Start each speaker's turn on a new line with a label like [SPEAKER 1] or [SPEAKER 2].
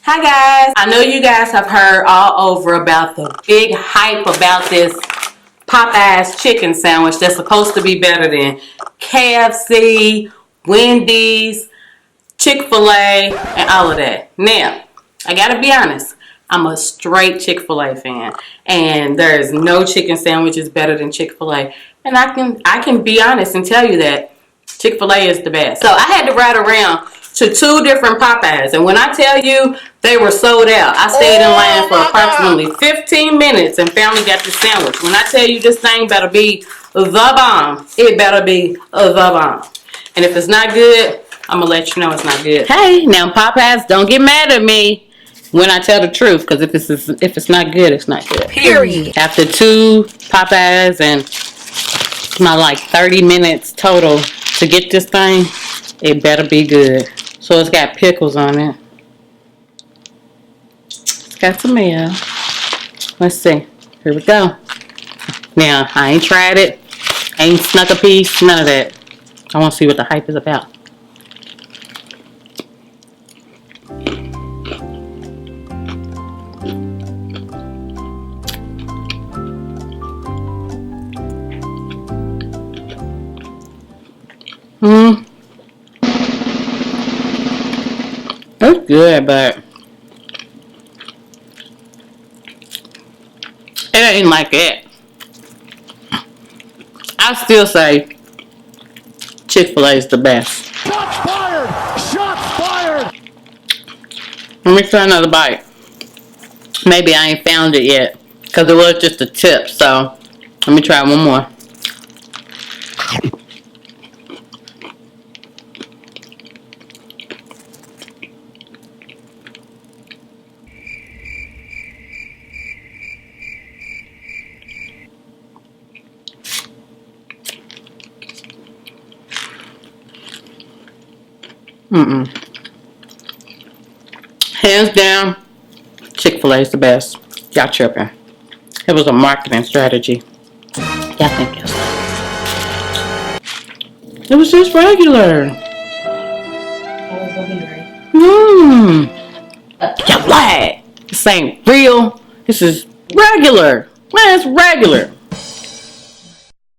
[SPEAKER 1] Hi guys, I know you guys have heard all over about the big hype about this Popeyes chicken sandwich that's supposed to be better than KFC, Wendy's, Chick-fil-A, and all of that. Now, I gotta be honest, I'm a straight Chick-fil-A fan, and there's no chicken sandwiches better than Chick-fil-A. And I can be honest and tell you that Chick-fil-A is the best. So I had to ride around to 2 different Popeyes, and when I tell you they were sold out, I stayed in line for approximately 15 minutes and finally got the sandwich. When I tell you this thing better be the bomb, it better be the bomb. And if it's not good, I'm gonna let you know it's not good. Hey, now Popeyes, don't get mad at me when I tell the truth, because if it's not good, it's not good.
[SPEAKER 2] Period.
[SPEAKER 1] After 2 Popeyes and my like 30 minutes total to get this thing, it better be good. So it's got pickles on it. It's got tomato. Let's see. Here we go. Now, I ain't tried it. Ain't snuck a piece. None of that. I want to see what the hype is about. It's good, but it ain't like it. I still say Chick-fil-A is the best.
[SPEAKER 2] Shots fired! Shots fired!
[SPEAKER 1] Let me try another bite. Maybe I ain't found it yet, because it was just a tip. So let me try one more. Hands down, Chick-fil-A is the best. Y'all tripping. It was a marketing strategy. Y'all think yes. It was just regular.
[SPEAKER 3] I was so hungry.
[SPEAKER 1] Y'all lied. This ain't real. This is regular. Man, it's regular.